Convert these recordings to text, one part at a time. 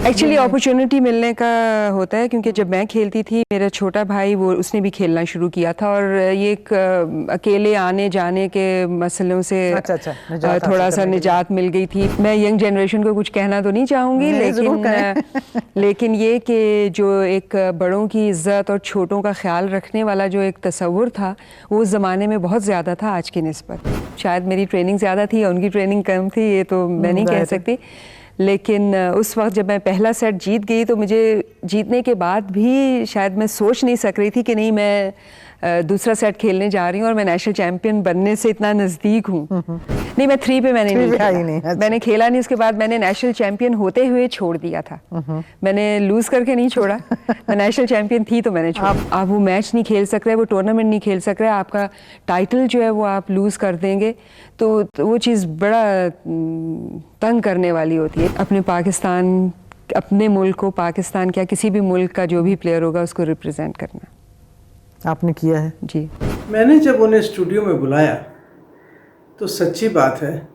Actually opportunity मिलने का होता है, क्योंकि जब मैं खेलती थी मेरा छोटा भाई वो उसने भी खेलना शुरू किया था और ये एक अकेले आने जाने के मसलों से थोड़ा सा निजात मिल गई थी। मैं यंग जनरेशन को कुछ कहना तो नहीं चाहूँगी, लेकिन ये कि जो एक बड़ों की इज़्ज़त और छोटों का ख्याल रखने वाला जो एक तसव्वुर था वो उस ज़माने में बहुत ज़्यादा था आज की निस्बत। शायद मेरी ट्रेनिंग ज़्यादा थी, उनकी ट्रेनिंग कम थी, ये तो मैं नहीं कह सकती। लेकिन उस वक्त जब मैं पहला सेट जीत गई तो मुझे जीतने के बाद भी शायद मैं सोच नहीं सक रही थी कि नहीं मैं दूसरा सेट खेलने जा रही हूँ और मैं नेशनल चैंपियन बनने से इतना नज़दीक हूँ। नहीं, मैं 3 पे मैंने नहीं खेला। मैंने खेला नहीं, उसके बाद मैंने नेशनल चैंपियन होते हुए छोड़ दिया था। मैंने लूज़ करके नहीं छोड़ा, मैं नेशनल चैंपियन थी तो मैंने छोड़ा। आप वो मैच नहीं खेल सक रहे, वो टूर्नामेंट नहीं खेल सक रहे, आपका टाइटल जो है वो आप लूज़ कर देंगे तो वो चीज़ बड़ा तंग करने वाली होती है। अपने पाकिस्तान, अपने मुल्क को, पाकिस्तान क्या किसी भी मुल्क का जो भी प्लेयर होगा उसको रिप्रेजेंट करना आपने किया है जी। मैंने जब उन्हें स्टूडियो में बुलाया तो सच्ची बात है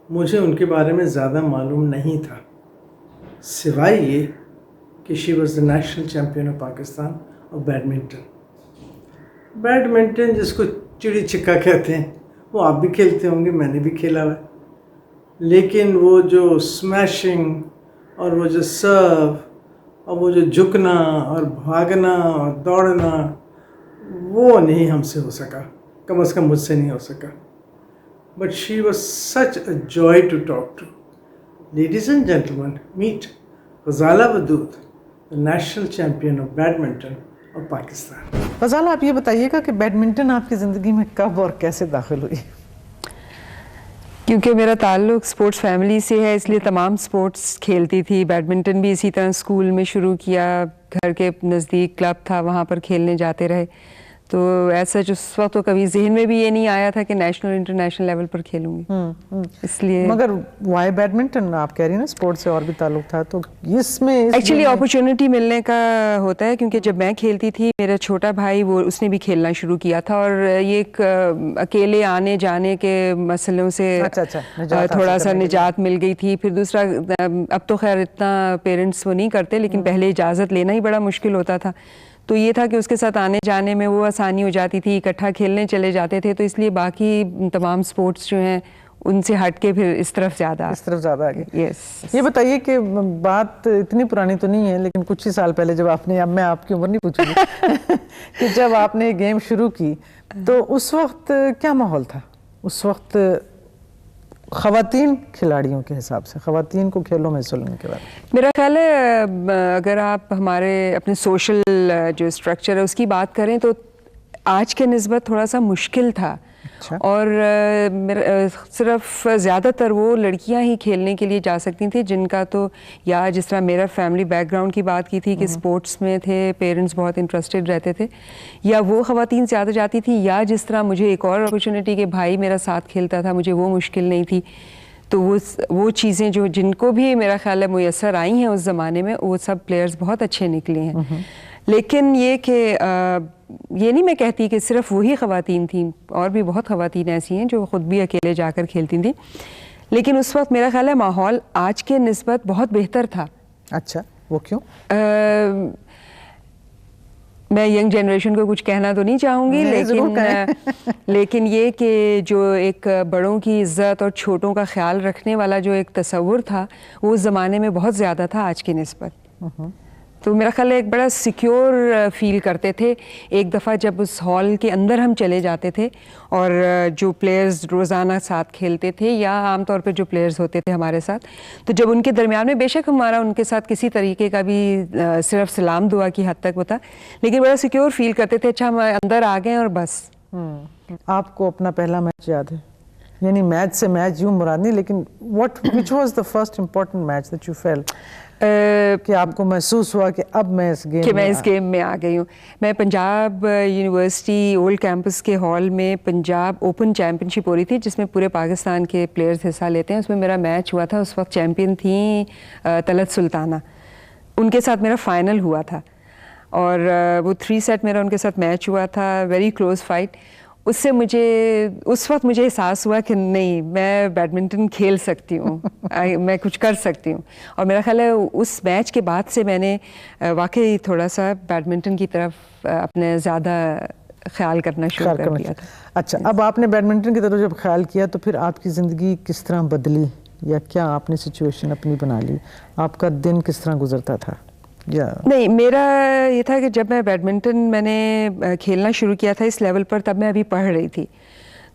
मुझे उनके बारे में ज़्यादा मालूम नहीं था, सिवाय ये कि she was the national champion of Pakistan और बैडमिंटन जिसको चिड़ी छिक्का कहते हैं वो आप भी खेलते होंगे, मैंने भी खेला हुआ है। लेकिन वो जो स्मैशिंग और वो जो सर्व और वो जो झुकना और भागना और दौड़ना वो नहीं हमसे हो सका, कम से कम मुझसे नहीं हो सका। But she was such a joy to talk to. Ladies and gentleman, meet Ghazala Wadood, the national champion of badminton of Pakistan. Ghazala, आप ये बताइएगा कि बैडमिंटन आपकी ज़िंदगी में कब और कैसे दाखिल हुई? क्योंकि मेरा ताल्लुक़ स्पोर्ट्स फैमिली से है, इसलिए तमाम स्पोर्ट्स खेलती थी। बैडमिंटन भी इसी तरह स्कूल में शुरू किया, घर के नज़दीक क्लब था वहाँ पर खेलने जाते रहे। तो ऐसा जो उस वक्त तो कभी जहन में भी ये नहीं आया था कि नेशनल इंटरनेशनल लेवल पर खेलूंगी। इसलिए मगर वाई बैडमिंटन? आप कह रही हैं ना स्पोर्ट्स से और भी ताल्लुक था, तो इसमें एक्चुअली अपॉर्चुनिटी मिलने का होता है, क्योंकि जब मैं खेलती थी मेरा छोटा भाई वो उसने भी खेलना शुरू किया था और ये एक अकेले आने जाने के मसलों से थोड़ा सा निजात मिल गई थी। फिर दूसरा, अब तो खैर इतना पेरेंट्स वो नहीं करते, लेकिन पहले इजाज़त लेना ही बड़ा मुश्किल होता था। तो ये था कि उसके साथ आने जाने में वो आसानी हो जाती थी, इकट्ठा खेलने चले जाते थे, तो इसलिए बाकी तमाम स्पोर्ट्स जो हैं उनसे हट के फिर इस तरफ ज़्यादा आ गए। यस। ये बताइए कि बात इतनी पुरानी तो नहीं है, लेकिन कुछ ही साल पहले जब आपने, अब मैं आपकी उम्र नहीं पूछूंगी कि जब आपने गेम शुरू की तो उस वक्त क्या माहौल था? उस वक्त ख़वातीन खिलाड़ियों के हिसाब से, ख़वातीन को खेलों में हिस्सा के बारे में मेरा ख्याल है अगर आप हमारे अपने सोशल जो स्ट्रक्चर है उसकी बात करें तो आज के निस्बत थोड़ा सा मुश्किल था। अच्छा। और सिर्फ ज़्यादातर वो लड़कियां ही खेलने के लिए जा सकती थी जिनका तो, या जिस तरह मेरा फैमिली बैकग्राउंड की बात की थी कि स्पोर्ट्स में थे, पेरेंट्स बहुत इंटरेस्टेड रहते थे, या वो ख़वातीन ज़्यादा जाती थी, या जिस तरह मुझे एक और अपॉर्चुनिटी के भाई मेरा साथ खेलता था, मुझे वो मुश्किल नहीं थी। तो वो चीज़ें जो जिनको भी मेरा ख्याल है मुयस्सर आई हैं उस ज़माने में, वो सब प्लेयर्स बहुत अच्छे निकले हैं। लेकिन ये कि ये नहीं मैं कहती कि सिर्फ वही ख़वातीन थीं, और भी बहुत ख़वातीन ऐसी हैं जो ख़ुद भी अकेले जाकर खेलती थीं। लेकिन उस वक्त मेरा ख्याल है माहौल आज के निस्बत बहुत बेहतर था। अच्छा, वो क्यों? मैं यंग जनरेशन को कुछ कहना तो नहीं चाहूँगी, लेकिन ये कि जो एक बड़ों की इज़्ज़त और छोटों का ख्याल रखने वाला जो एक तसव्वुर था वो उस ज़माने में बहुत ज़्यादा था आज की निस्बत। तो मेरा ख्याल है एक बड़ा सिक्योर फील करते थे। एक दफ़ा जब उस हॉल के अंदर हम चले जाते थे और जो प्लेयर्स रोज़ाना साथ खेलते थे या आमतौर पे जो प्लेयर्स होते थे हमारे साथ, तो जब उनके दरमियान में बेशक हमारा उनके साथ किसी तरीके का भी सिर्फ सलाम दुआ की हद तक होता, लेकिन बड़ा सिक्योर फील करते थे। अच्छा, हम अंदर आ गए और बस। आपको अपना पहला मैच याद है? यानी मैच से मैच यूँ मुराद नहीं, लेकिन which was the first important match that you felt कि आपको महसूस हुआ कि अब मैं इस गेम में आ गई हूँ? मैं पंजाब यूनिवर्सिटी ओल्ड कैंपस के हॉल में पंजाब ओपन चैम्पियनशिप हो रही थी जिसमें पूरे पाकिस्तान के प्लेयर्स हिस्सा लेते हैं। उसमें मेरा मैच हुआ था, उस वक्त चैम्पियन थी तलत सुल्ताना, उनके साथ मेरा फाइनल हुआ था और वो 3 सेट मेरा उनके साथ मैच हुआ था, वेरी क्लोज फाइट। उससे मुझे उस वक्त मुझे एहसास हुआ कि नहीं, मैं बैडमिंटन खेल सकती हूँ, मैं कुछ कर सकती हूँ। और मेरा ख्याल है उस मैच के बाद से मैंने वाकई थोड़ा सा बैडमिंटन की तरफ अपने ज़्यादा ख्याल करना शुरू कर दिया था। अच्छा, अब आपने बैडमिंटन की तरफ जब ख्याल किया तो फिर आपकी ज़िंदगी किस तरह बदली, या क्या आपने सिचुएशन अपनी बना ली? आपका दिन किस तरह गुजरता था? नहीं, मेरा ये था कि जब मैं बैडमिंटन मैंने खेलना शुरू किया था इस लेवल पर, तब मैं अभी पढ़ रही थी।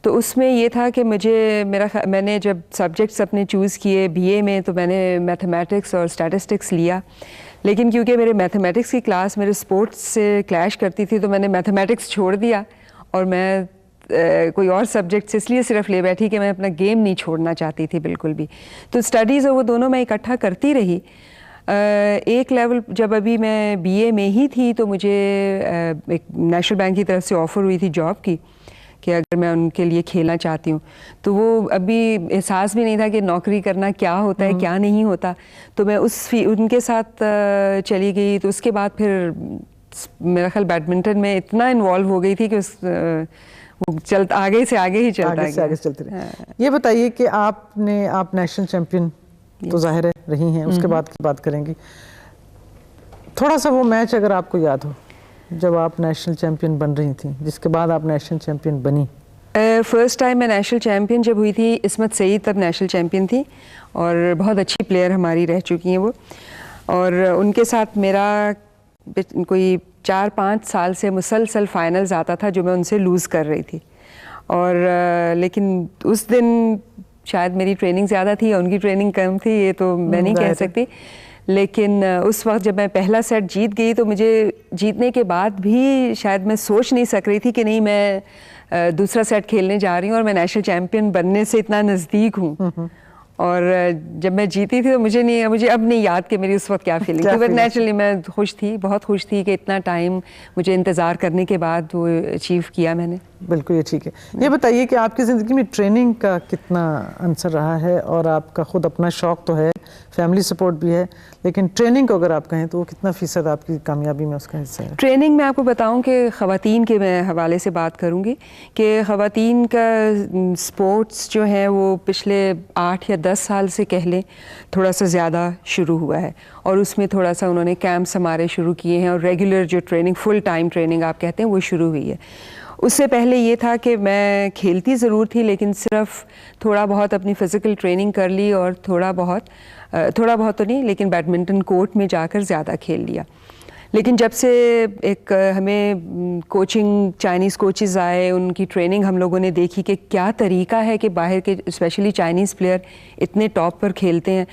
तो उसमें ये था कि मैंने जब सब्जेक्ट्स अपने चूज़ किए बीए में, तो मैंने मैथमेटिक्स और स्टैटिस्टिक्स लिया। लेकिन क्योंकि मेरे मैथमेटिक्स की क्लास मेरे स्पोर्ट्स से क्लैश करती थी, तो मैंने मैथमेटिक्स छोड़ दिया और मैं कोई और सब्जेक्ट्स इसलिए सिर्फ ले बैठी कि मैं अपना गेम नहीं छोड़ना चाहती थी बिल्कुल भी। तो स्टडीज़ और वो दोनों मैं इकट्ठा करती रही। एक लेवल जब अभी मैं बीए में ही थी तो मुझे एक नेशनल बैंक की तरफ से ऑफ़र हुई थी जॉब की कि अगर मैं उनके लिए खेलना चाहती हूँ। तो वो अभी एहसास भी नहीं था कि नौकरी करना क्या होता है, क्या नहीं होता। तो मैं उनके साथ चली गई। तो उसके बाद फिर मेरा ख्याल बैडमिंटन में इतना इन्वॉल्व हो गई थी कि वो आगे से आगे ही चलता आगे से आगे चलते रहे। ये बताइए कि आप नेशनल चैंपियन तो जाहिर है रही हैं, उसके बाद की बात करेंगे। थोड़ा सा वो मैच अगर आपको याद हो जब आप नेशनल चैंपियन बन रही थी, जिसके बाद आप नेशनल चैंपियन बनी। फर्स्ट टाइम मैं नेशनल चैंपियन जब हुई थी, इस्मत सईद तब नेशनल चैंपियन थी और बहुत अच्छी प्लेयर हमारी रह चुकी हैं वो। और उनके साथ मेरा कोई 4-5 साल से मुसलसल फाइनल्स आता था जो मैं उनसे लूज़ कर रही थी। और लेकिन उस दिन शायद मेरी ट्रेनिंग ज़्यादा थी और उनकी ट्रेनिंग कम थी, ये तो मैं नहीं कह सकती। लेकिन उस वक्त जब मैं पहला सेट जीत गई तो मुझे जीतने के बाद भी शायद मैं सोच नहीं सक रही थी कि नहीं, मैं दूसरा सेट खेलने जा रही हूँ और मैं नेशनल चैंपियन बनने से इतना नज़दीक हूँ। और जब मैं जीती थी तो मुझे अब नहीं याद कि मेरी उस वक्त क्या फीलिंग थी, बट नेचुरली मैं खुश थी, बहुत खुश थी कि इतना टाइम मुझे इंतज़ार करने के बाद वो अचीव किया मैंने। बिल्कुल, ये ठीक है। ये बताइए कि आपकी ज़िंदगी में ट्रेनिंग का कितना आंसर रहा है, और आपका खुद अपना शौक़ तो है, फैमिली सपोर्ट भी है, लेकिन ट्रेनिंग को अगर आप कहें तो वो कितना फ़ीसद आपकी कामयाबी में उसका हिस्सा है? ट्रेनिंग में आपको बताऊं कि ख़वातीन के मैं हवाले से बात करूंगी कि ख़वातीन का स्पोर्ट्स जो है वो पिछले 8 या 10 साल से कह लें थोड़ा सा ज़्यादा शुरू हुआ है, और उसमें थोड़ा सा उन्होंने कैंप्स हमारे शुरू किए हैं और रेगुलर जो ट्रेनिंग, फुल टाइम ट्रेनिंग आप कहते हैं, वो शुरू हुई है। उससे पहले ये था कि मैं खेलती ज़रूर थी, लेकिन सिर्फ थोड़ा बहुत अपनी फ़िज़िकल ट्रेनिंग कर ली और थोड़ा बहुत तो नहीं, लेकिन बैडमिंटन कोर्ट में जाकर ज़्यादा खेल लिया। लेकिन जब से एक हमें कोचिंग चाइनीज़ कोचेस आए, उनकी ट्रेनिंग हम लोगों ने देखी कि क्या तरीका है कि बाहर के स्पेशली चाइनीज़ प्लेयर इतने टॉप पर खेलते हैं,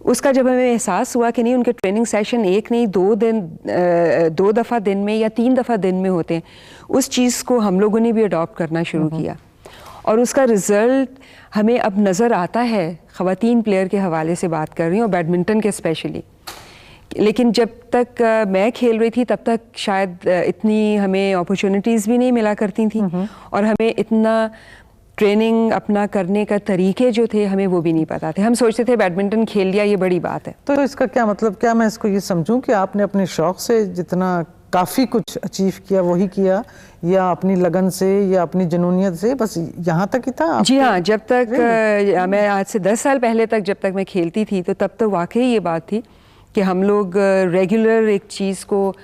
उसका जब हमें एहसास हुआ कि नहीं, उनके ट्रेनिंग सेशन एक नहीं 2 दफ़ा दिन में या 3 दफ़ा दिन में होते हैं, उस चीज़ को हम लोगों ने भी अडॉप्ट करना शुरू किया और उसका रिज़ल्ट हमें अब नज़र आता है। ख़वातीन प्लेयर के हवाले से बात कर रही हूँ, बैडमिंटन के स्पेशली। लेकिन जब तक मैं खेल रही थी तब तक शायद इतनी हमें अपॉर्चुनिटीज़ भी नहीं मिला करती थी और हमें इतना ट्रेनिंग अपना करने का तरीके जो थे हमें वो भी नहीं पता थे। हम सोचते थे बैडमिंटन खेल लिया, ये बड़ी बात है। तो इसका क्या मतलब, क्या मैं इसको ये समझूं कि आपने अपने शौक़ से जितना काफ़ी कुछ अचीव किया वही किया, या अपनी लगन से या अपनी जुनूनियत से बस यहाँ तक ही था? जी हाँ, जब तक मैं आज से 10 साल पहले तक जब तक मैं खेलती थी तो तब तो वाकई ये बात थी कि हम लोग रेगुलर एक चीज़ को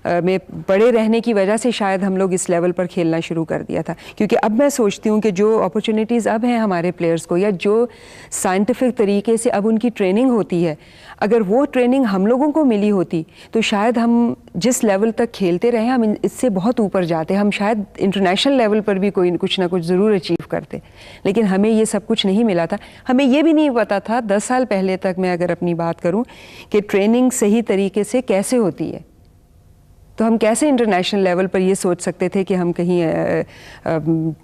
में पड़े रहने की वजह से शायद हम लोग इस लेवल पर खेलना शुरू कर दिया था। क्योंकि अब मैं सोचती हूँ कि जो अपॉर्चुनिटीज़ अब हैं हमारे प्लेयर्स को, या जो साइंटिफिक तरीके से अब उनकी ट्रेनिंग होती है, अगर वो ट्रेनिंग हम लोगों को मिली होती तो शायद हम जिस लेवल तक खेलते रहे हम इससे बहुत ऊपर जाते, हम शायद इंटरनेशनल लेवल पर भी कुछ ना कुछ ज़रूर अचीव करते। लेकिन हमें ये सब कुछ नहीं मिला था। हमें ये भी नहीं पता था 10 साल पहले तक, मैं अगर अपनी बात करूँ, कि ट्रेनिंग सही तरीके से कैसे होती है। तो हम कैसे इंटरनेशनल लेवल पर ये सोच सकते थे कि हम कहीं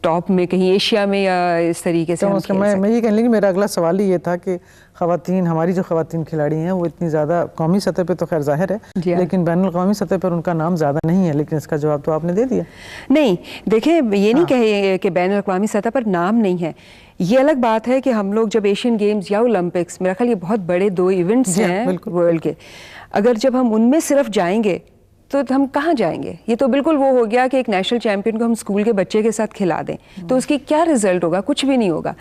टॉप में, कहीं एशिया में या इस तरीके से तो मैं ये कहने लगी, मेरा अगला सवाल ही ये था कि ख़वातीन, हमारी जो ख़वातीन खिलाड़ी हैं वो इतनी ज़्यादा कौमी सतह पे तो खैर जाहिर है, लेकिन बैनुल क़ौमी सतह पर उनका नाम ज़्यादा नहीं है, लेकिन इसका जवाब तो आपने दे दिया। नहीं, देखें, ये नहीं कहे कि बैनुल क़ौमी सतह पर नाम नहीं है। ये अलग बात है कि हम लोग जब एशियन गेम्स या ओलंपिक्स, मेरा ख्याल ये बहुत बड़े 2 इवेंट्स हैं वर्ल्ड के, अगर जब हम उनमें सिर्फ जाएंगे तो हम कहाँ जाएंगे? ये तो बिल्कुल वो हो गया कि एक नेशनल चैंपियन को हम स्कूल के बच्चे के साथ खिला दें तो उसकी क्या रिजल्ट होगा? कुछ भी नहीं होगा।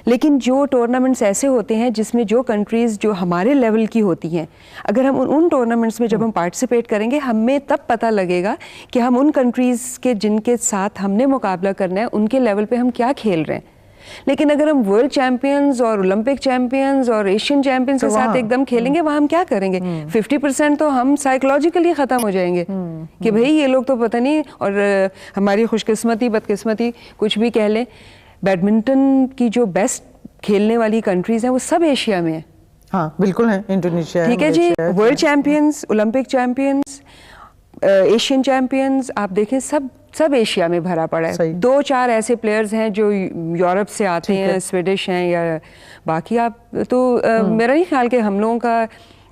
लेकिन जो टूर्नामेंट्स ऐसे होते हैं जिसमें जो कंट्रीज़ जो हमारे लेवल की होती हैं, अगर हम उन टूर्नामेंट्स में जब हम पार्टिसिपेट करेंगे, हमें तब पता लगेगा कि हम उन कंट्रीज़ के जिनके साथ हमने मुकाबला करना है उनके लेवल पे हम क्या खेल रहे हैं। लेकिन अगर हम वर्ल्ड चैंपियंस और ओलंपिक चैंपियंस और एशियन चैंपियंस के साथ एकदम खेलेंगे, वहाँ हम क्या करेंगे? 50% तो हम साइकोलॉजिकली ख़त्म हो जाएंगे कि भाई ये लोग तो पता नहीं। और हमारी खुशकिस्मती बदकिस्मती कुछ भी कह लें, बैडमिंटन की जो बेस्ट खेलने वाली कंट्रीज़ हैं वो सब एशिया में है। हाँ बिल्कुल है, इंडोनेशिया, ठीक है जी। World champions, Olympic champions, Asian champions, आप देखें सब एशिया में भरा पड़ा है। 2-4 ऐसे प्लेयर्स हैं जो यूरोप से आते हैं, स्वीडिश हैं या बाकी। आप तो मेरा नहीं ख्याल कि हम लोगों का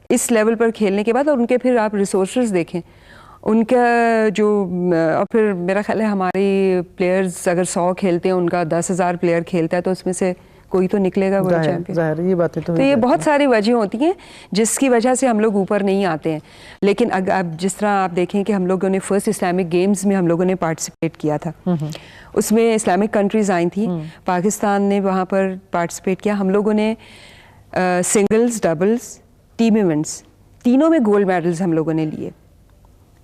इस लेवल पर खेलने के बाद, और उनके फिर आप रिसोर्सेज देखें उनका जो, और फिर मेरा ख्याल है हमारी प्लेयर्स अगर 100 खेलते हैं, उनका 10,000 प्लेयर खेलता है तो उसमें से कोई तो निकलेगा वर्ल्ड चैंपियन। ये बातें तो ये बहुत सारी वजह होती हैं जिसकी वजह से हम लोग ऊपर नहीं आते हैं। लेकिन अगर आप जिस तरह आप देखें कि हम लोगों ने फर्स्ट इस्लामिक गेम्स में हम लोगों ने पार्टिसिपेट किया था, उसमें इस्लामिक कंट्रीज आई थी, पाकिस्तान ने वहाँ पर पार्टिसिपेट किया। हम लोगों ने सिंगल्स, डबल्स, टीम इवेंट्स तीनों में गोल्ड मेडल्स हम लोगों ने लिए।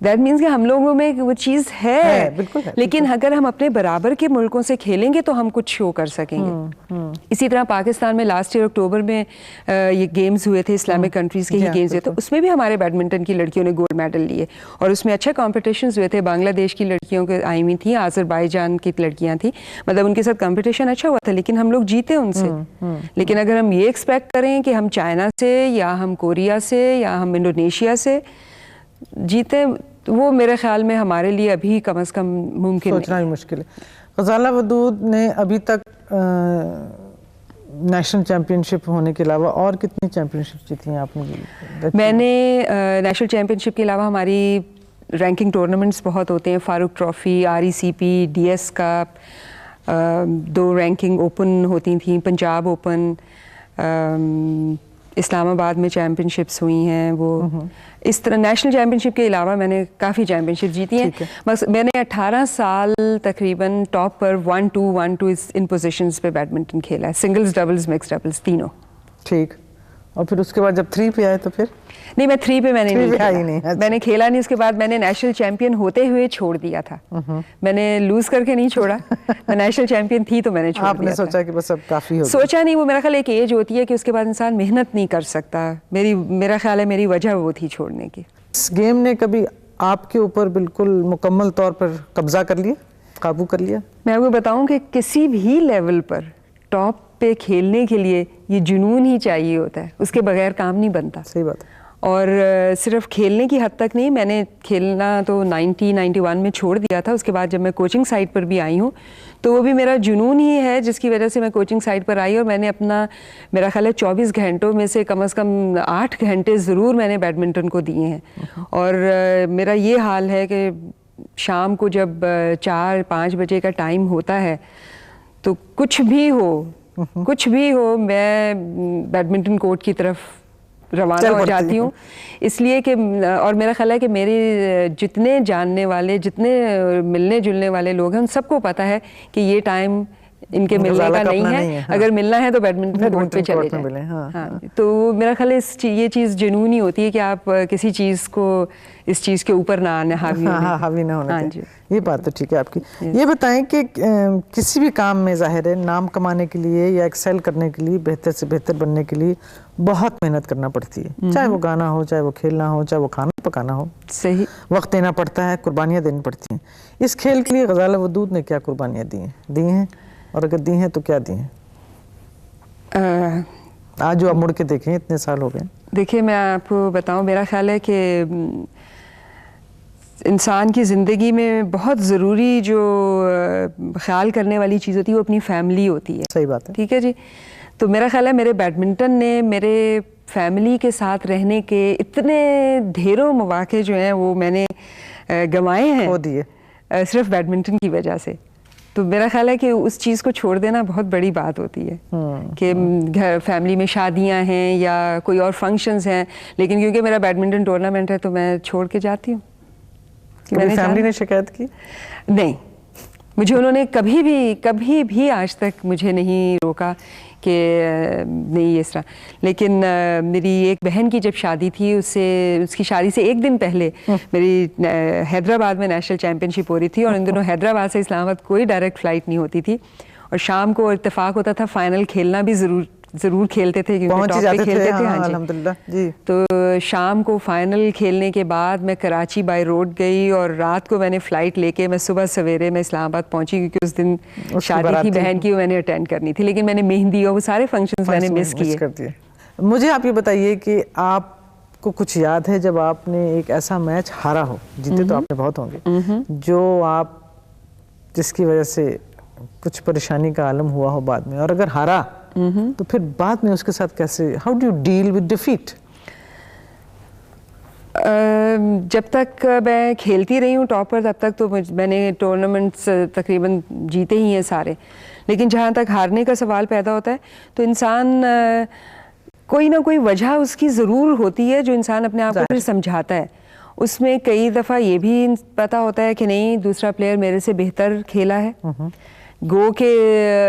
दैट मीन्स कि हम लोगों में वो चीज़ है, बिल्कुल है, लेकिन अगर हम अपने बराबर के मुल्कों से खेलेंगे तो हम कुछ शो कर सकेंगे। इसी तरह पाकिस्तान में लास्ट ईयर अक्टूबर में ये गेम्स हुए थे, इस्लामिक कंट्रीज़ के ही गेम्स हुए थे, उसमें भी हमारे बैडमिंटन की लड़कियों ने गोल्ड मेडल लिए और उसमें अच्छे कॉम्पिटिशन्स हुए थे। बांग्लादेश की लड़कियों के आई हुई थी, आज़रबाईजान की लड़कियाँ थी, मतलब उनके साथ कॉम्पिटिशन अच्छा हुआ था, लेकिन हम लोग जीते उनसे। लेकिन अगर हम ये एक्सपेक्ट करें कि हम चाइना से या हम कोरिया से या हम इंडोनेशिया से जीते, वो मेरे ख्याल में हमारे लिए अभी कम से कम मुमकिन सोचना ही मुश्किल है। ग़ज़ाला वदूद ने अभी तक नेशनल चैम्पियनशिप होने के अलावा और कितनी चैम्पियनशिप जीती हैं आपने? मैंने नेशनल चैम्पियनशिप के अलावा हमारी रैंकिंग टूर्नामेंट्स बहुत होते हैं, Farooq trophy, RECP, DS cup, 2 ranking open होती थी, पंजाब ओपन, इस्लामाबाद में चैम्पियनशिप्स हुई हैं। वो इस तरह नेशनल चैम्पियनशिप के अलावा मैंने काफ़ी चैम्पियनशिप जीती हैं। बस मैंने 18 साल तकरीबन टॉप पर 1-2 इन पोजीशंस पे बैडमिंटन खेला है, सिंगल्स, डबल्स, मिक्स डबल्स तीनों। ठीक। और फिर उसके बाद जब 3 पे आए तो फिर? नहीं, मैं 3 पे मैंने नहीं खेला। मैंने खेला नहीं। उसके बाद मैंने नेशनल चैंपियन होते हुए छोड़ दिया था। मैंने लूज करके नहीं छोड़ा, मैं नेशनल चैंपियन थी तो मैंने छोड़ दिया। आपने सोचा कि बस अब काफ़ी हो गया? सोचा नहीं, वो मेरा ख्याल एक एज होती है कि उसके बाद इंसान मेहनत नहीं कर सकता। मेरा ख्याल है मेरी वजह वो थी छोड़ने की। इस गेम ने कभी आपके ऊपर बिल्कुल मुकम्मल तौर पर कब्जा कर लिया, काबू कर लिया? मैं आपको बताऊं कि किसी भी लेवल पर टॉप पे खेलने के लिए ये जुनून ही चाहिए होता है, उसके बगैर काम नहीं बनता। सही बात है। और सिर्फ खेलने की हद तक नहीं, मैंने खेलना तो 91 में छोड़ दिया था। उसके बाद जब मैं कोचिंग साइड पर भी आई हूँ तो वो भी मेरा जुनून ही है जिसकी वजह से मैं कोचिंग साइड पर आई, और मैंने अपना, मेरा ख्याल है 24 घंटों में से कम 8 घंटे ज़रूर मैंने बैडमिंटन को दिए हैं। और मेरा ये हाल है कि शाम को जब 4-5 बजे का टाइम होता है तो कुछ भी हो मैं बैडमिंटन कोर्ट की तरफ रवाना हो जाती हूँ। इसलिए कि, और मेरा ख्याल है कि मेरे जितने जानने वाले, जितने मिलने जुलने वाले लोग हैं, उन सबको पता है कि ये टाइम इनके मिलने का नहीं है। हाँ। अगर मिलना है तो बैडमिंटन कोर्ट पे चले जाएं। हाँ। तो मेरा ख्याल है ये चीज़ जुनूनी होती है कि आप किसी चीज़ को, इस चीज़ के ऊपर ना आने, हावी ना होने। हाँ जी, ये बात तो ठीक है आपकी। ये बताएं कि किसी भी काम में ज़ाहिर है नाम कमाने के लिए या एक्सेल करने के लिए, बेहतर से बेहतर बनने के लिए बहुत मेहनत करना पड़ती है। चाहे वो गाना हो, चाहे वो खेलना हो, चाहे वो खाना पकाना हो। सही। वक्त देना पड़ता है, कुर्बानियाँ देनी पड़ती हैं। इस खेल के लिए ग़ज़ाला वदूद ने क्या कुर्बानियाँ दी हैं? और अगर दी हैं तो क्या दी हैं? आज जो आप मुड़ के देखें, इतने साल हो गए। देखिए, मैं आपको बताऊं, मेरा ख्याल है कि इंसान की ज़िंदगी में बहुत ज़रूरी जो ख्याल करने वाली चीज़ होती है वो अपनी फैमिली होती है। सही बात है। ठीक है जी। तो मेरा ख्याल है मेरे बैडमिंटन ने मेरे फैमिली के साथ रहने के इतने ढेरों मौके जो हैं वो मैंने गंवाए हैं, खो दिए, सिर्फ बैडमिंटन की वजह से। तो मेरा ख्याल है कि उस चीज़ को छोड़ देना बहुत बड़ी बात होती है कि घर फैमिली में शादियां हैं या कोई और फंक्शंस हैं, लेकिन क्योंकि मेरा बैडमिंटन टूर्नामेंट है तो मैं छोड़ के जाती हूँ। कभी फैमिली ने शिकायत की? नहीं, मुझे उन्होंने कभी भी आज तक मुझे नहीं रोका कि नहीं इस तरह। लेकिन मेरी एक बहन की जब शादी थी, उसकी शादी से एक दिन पहले मेरी हैदराबाद में नेशनल चैम्पियनशिप हो रही थी, और इन दिनों हैदराबाद से इस्लामाबाद कोई डायरेक्ट फ़्लाइट नहीं होती थी, और शाम को इत्तेफाक होता था फाइनल खेलना भी ज़रूर खेलते थे, क्योंकि टॉप पे खेलते थे। हाँ अल्हम्दुलिल्लाह जी। तो शाम को फाइनल खेलने के बाद मैं कराची बाय रोड गई, और रात को मैंने फ़्लाइट लेके मैं सुबह सवेरे मैं इस्लामाबाद पहुंची, क्योंकि उस दिन शादी थी बहन की, मैंने अटेंड करनी थी। लेकिन मैंने मेहंदी और वो सारे फंक्शंस मैंने मिस किए। मुझे आप ये बताइए कि आपको कुछ याद है जब आपने एक ऐसा मैच हारा हो, जीते तो आपने बहुत होंगे, जो आप जिसकी वजह से कुछ परेशानी का आलम हुआ हो बाद में, और अगर हारा तो फिर बाद में उसके साथ कैसे, how do you deal with defeat? जब तक मैं खेलती रही हूँ टॉप पर, तब तक तो मैंने टूर्नामेंट्स तकरीबन जीते ही हैं सारे। लेकिन जहाँ तक हारने का सवाल पैदा होता है, तो इंसान कोई ना कोई वजह उसकी ज़रूर होती है जो इंसान अपने आप को फिर समझाता है। उसमें कई दफ़ा ये भी पता होता है कि नहीं, दूसरा प्लेयर मेरे से बेहतर खेला है, गो के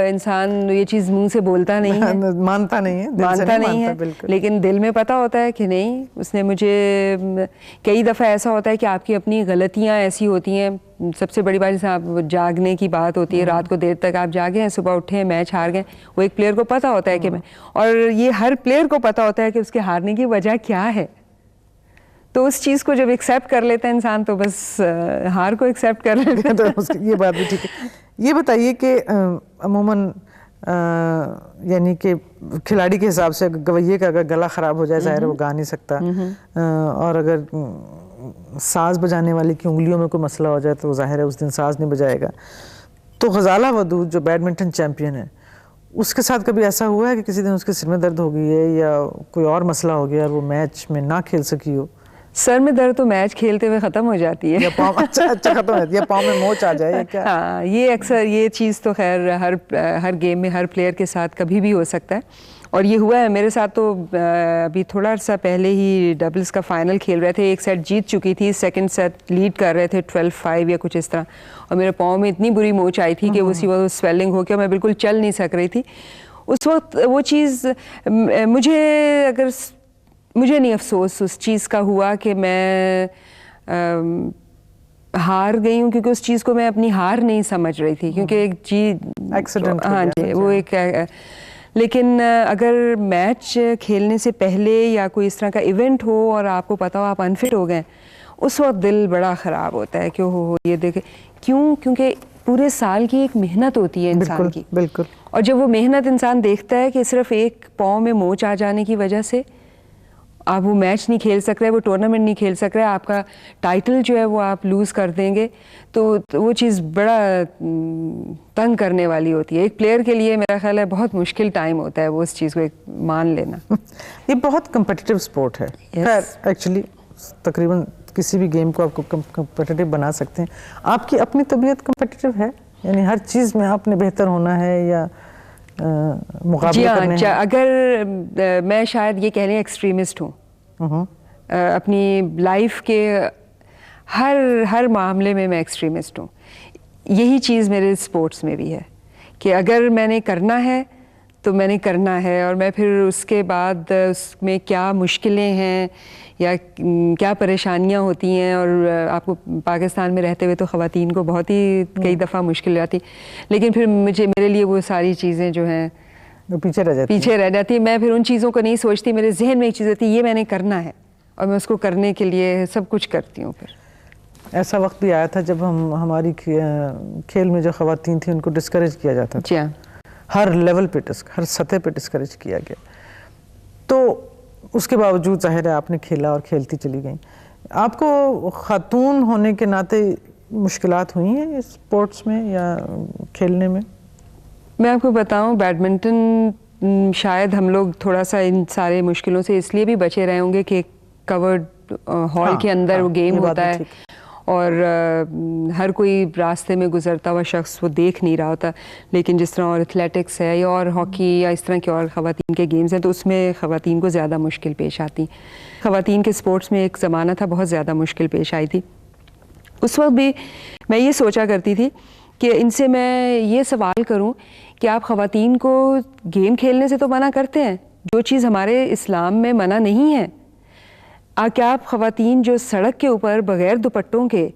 इंसान ये चीज़ मुंह से बोलता नहीं है, मानता नहीं है, लेकिन दिल में पता होता है कि नहीं, उसने मुझे। कई दफ़ा ऐसा होता है कि आपकी अपनी गलतियां ऐसी होती हैं। सबसे बड़ी बात, जैसे आप जागने की बात होती है, रात को देर तक आप जागे हैं, सुबह उठे हैं, मैच हार गए, वो एक प्लेयर को पता होता है कि मैं, और ये हर प्लेयर को पता होता है कि उसके हारने की वजह क्या है। तो उस चीज़ को जब एक्सेप्ट कर लेता है इंसान, तो बस हार को एक्सेप्ट कर लेता है। तो ये बात भी ठीक है। ये बताइए कि अमूमन यानी कि खिलाड़ी के हिसाब से गवैये का अगर गला ख़राब हो जाए, ज़ाहिर है वो गा नहीं सकता, और अगर साज़ बजाने वाले की उंगलियों में कोई मसला हो जाए तो ज़ाहिर है उस दिन साज़ नहीं बजाएगा। तो ग़ज़ाला वदूद जो बैडमिंटन चैम्पियन है, उसके साथ कभी ऐसा हुआ है कि किसी दिन उसके सिर में दर्द हो गई है या कोई और मसला हो गया और वो मैच में ना खेल सकी हो? सर में दर्द तो मैच खेलते हुए ख़त्म हो जाती है, या पाँव अच्छा खत्म हो जाती है, पाँव में मोच आ जाए या क्या? हाँ, ये अक्सर ये चीज़ तो खैर हर गेम में हर प्लेयर के साथ कभी भी हो सकता है, और ये हुआ है मेरे साथ। तो अभी थोड़ा अर्सा पहले ही डबल्स का फाइनल खेल रहे थे, एक सेट जीत चुकी थी, सेकंड सेट लीड कर रहे थे 12-5 या कुछ इस तरह, और मेरे पाँव में इतनी बुरी मोच आई थी कि उसी वक्त स्वेलिंग होकर मैं बिल्कुल चल नहीं सक रही थी। उस वक्त वो चीज़ मुझे नहीं अफसोस उस चीज़ का हुआ कि मैं हार गई हूँ, क्योंकि उस चीज़ को मैं अपनी हार नहीं समझ रही थी, क्योंकि एक चीज़ एक्सीडेंट, हाँ जी, वो एक। लेकिन अगर मैच खेलने से पहले या कोई इस तरह का इवेंट हो और आपको पता हो आप अनफिट हो गए, उस वक्त दिल बड़ा ख़राब होता है कि हो ये देखे क्यों, क्योंकि पूरे साल की एक मेहनत होती है इंसान की। बिल्कुल। और जब वो मेहनत इंसान देखता है कि सिर्फ एक पाँव में मोच आ जाने की वजह से आप वो मैच नहीं खेल सक रहे, वो टूर्नामेंट नहीं खेल सक रहे, आपका टाइटल जो है वो आप लूज़ कर देंगे, तो वो चीज़ बड़ा तंग करने वाली होती है। एक प्लेयर के लिए मेरा ख्याल है बहुत मुश्किल टाइम होता है वो उस चीज़ को मान लेना। ये बहुत कम्पिटिटिव स्पोर्ट है। खैर एक्चुअली तकरीबन किसी भी गेम को आपको कम्पिटिटिव बना सकते हैं। आपकी अपनी तबीयत कम्पिटिटिव है, यानी हर चीज़ में आपने बेहतर होना है या मुकाबले करने हैं? अगर मैं शायद ये कह लें एक्सट्रीमिस्ट हूँ, अपनी लाइफ के हर मामले में मैं एक्सट्रीमिस्ट हूँ। यही चीज़ मेरे स्पोर्ट्स में भी है कि अगर मैंने करना है तो मैंने करना है, और मैं फिर उसके बाद उसमें क्या मुश्किलें हैं या क्या परेशानियां होती हैं, और आपको पाकिस्तान में रहते हुए तो ख़वातीन को बहुत ही कई दफ़ा मुश्किल आती, लेकिन फिर मेरे लिए वो सारी चीज़ें जो हैं वो पीछे रह जाती है। मैं फिर उन चीज़ों को नहीं सोचती, मेरे जहन में एक चीज़ होती है ये मैंने करना है, और मैं उसको करने के लिए सब कुछ करती हूँ। फिर ऐसा वक्त भी आया था जब हमारी खेल में जो ख़वातीन थी उनको डिस्करेज किया जाता था। जी हाँ, हर लेवल पे हर सतह पे डिस्करेज किया गया, तो उसके बावजूद ज़ाहिर है आपने खेला और खेलती चली गई। आपको खातून होने के नाते मुश्किलात हुई हैं इस स्पोर्ट्स में या खेलने में? मैं आपको बताऊं, बैडमिंटन शायद हम लोग थोड़ा सा इन सारे मुश्किलों से इसलिए भी बचे रहे होंगे कि कवर्ड हॉल के अंदर वो गेम होता है, और हर कोई रास्ते में गुजरता हुआ शख्स वो देख नहीं रहा होता। लेकिन जिस तरह और एथलेटिक्स है या और हॉकी या इस तरह के और ख़वातीन के गेम्स हैं, तो उसमें ख़वातीन को ज़्यादा मुश्किल पेश आती। ख़वातीन के स्पोर्ट्स में एक ज़माना था बहुत ज़्यादा मुश्किल पेश आई थी, उस वक्त भी मैं ये सोचा करती थी कि इनसे मैं ये सवाल करूं कि आप ख़वातीन को गेम खेलने से तो मना करते हैं, जो चीज़ हमारे इस्लाम में मना नहीं है। क्या आप ख़वातीन जो सड़क के ऊपर बग़ैर दुपट्टों के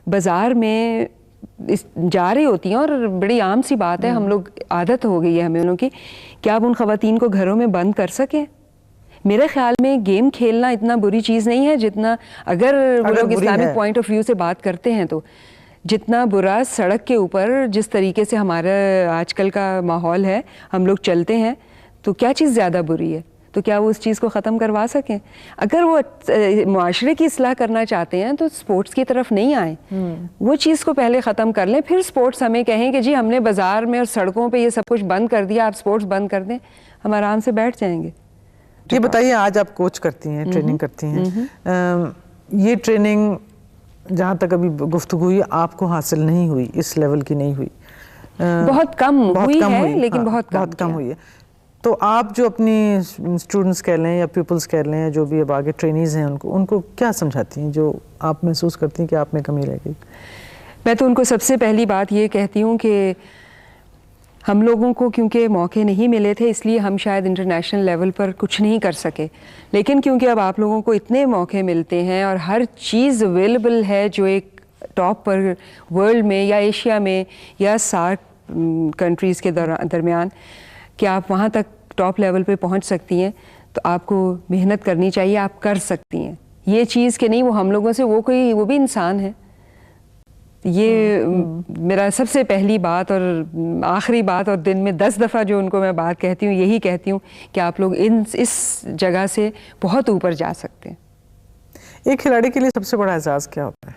बाज़ार में जा रही होती हैं, और बड़ी आम सी बात है, हम लोग आदत हो गई है हमें उनों की, क्या आप उन ख़वातीन को घरों में बंद कर सकें? मेरे ख्याल में गेम खेलना इतना बुरी चीज़ नहीं है जितना, अगर वो लोग इस्लामिक पॉइंट ऑफ व्यू से बात करते हैं तो, जितना बुरा सड़क के ऊपर जिस तरीके से हमारा आजकल का माहौल है, हम लोग चलते हैं, तो क्या चीज़ ज़्यादा बुरी है? तो क्या वो उस चीज़ को ख़त्म करवा सकें? अगर वो मुआशरे की इस्लाह करना चाहते हैं तो स्पोर्ट्स की तरफ नहीं आए, वो चीज़ को पहले ख़त्म कर लें, फिर स्पोर्ट्स हमें कहें कि जी हमने बाज़ार में और सड़कों पे ये सब कुछ बंद कर दिया, आप स्पोर्ट्स बंद कर दें, हम आराम से बैठ जाएंगे। ये बताइए, आज आप कोच करती हैं, ट्रेनिंग करती हैं, ये ट्रेनिंग जहाँ तक अभी गुफ्तगू हुई आपको हासिल नहीं हुई, इस लेवल की नहीं हुई, बहुत कम हुई है, लेकिन बहुत कम हुई है। तो आप जो अपनी स्टूडेंट्स कह लें या पीपल्स कह लें या जो भी अब आगे ट्रेनीज हैं, उनको क्या समझाती हैं जो आप महसूस करती हैं कि आप में कमी रह गई? मैं तो उनको सबसे पहली बात ये कहती हूँ कि हम लोगों को क्योंकि मौके नहीं मिले थे, इसलिए हम शायद इंटरनेशनल लेवल पर कुछ नहीं कर सके, लेकिन क्योंकि अब आप लोगों को इतने मौके मिलते हैं और हर चीज़ अवेलेबल है जो एक टॉप पर वर्ल्ड में या एशिया में या सार्क कंट्रीज़ के दरमियान, कि आप वहाँ तक टॉप लेवल पे पहुँच सकती हैं, तो आपको मेहनत करनी चाहिए, आप कर सकती हैं। ये चीज़ कि नहीं वो हम लोगों से, वो भी इंसान है। ये मेरा सबसे पहली बात और आखिरी बात, और दिन में 10 दफ़ा जो उनको मैं बात कहती हूँ, यही कहती हूँ कि आप लोग इस जगह से बहुत ऊपर जा सकते हैं। एक खिलाड़ी के लिए सबसे बड़ा एहसास क्या होता है?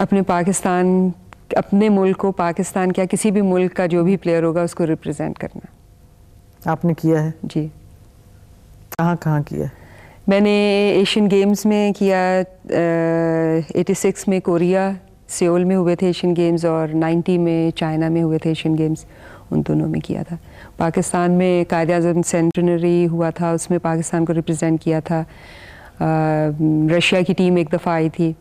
अपने पाकिस्तान, अपने मुल्क को, पाकिस्तान क्या किसी भी मुल्क का जो भी प्लेयर होगा उसको रिप्रेजेंट करना। आपने किया है? जी। कहाँ कहाँ किया? मैंने एशियन गेम्स में किया, 86 में कोरिया सियोल में हुए थे एशियन गेम्स, और 90 में चाइना में हुए थे एशियन गेम्स, उन दोनों में किया था। पाकिस्तान में कायद-ए-आज़म सेंटेनरी हुआ था, उसमें पाकिस्तान को रिप्रेजेंट किया था। रशिया की टीम एक दफ़ा आई थी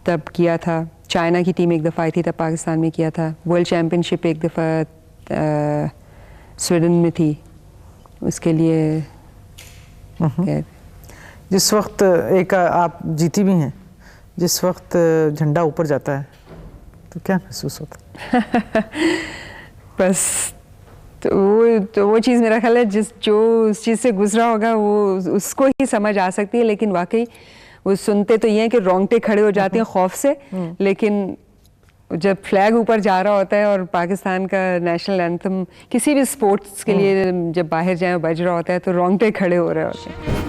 तब किया था, चाइना की टीम एक दफ़ा आई थी तब पाकिस्तान में किया था। वर्ल्ड चैम्पियनशिप एक दफ़ा स्वीडन में थी, उसके लिए जिस वक्त एक आप जीती भी हैं, जिस वक्त झंडा ऊपर जाता है तो क्या महसूस होता है? बस तो वो चीज़ मेरा ख्याल है जो उस चीज़ से गुजरा होगा वो उसको ही समझ आ सकती है, लेकिन वाकई वो सुनते तो ये हैं कि रोंगटे खड़े हो जाते हैं खौफ से, लेकिन जब फ्लैग ऊपर जा रहा होता है और पाकिस्तान का नेशनल एंथम किसी भी स्पोर्ट्स के लिए जब बाहर जाए बज रहा होता है तो रोंगटे खड़े हो रहे होते हैं।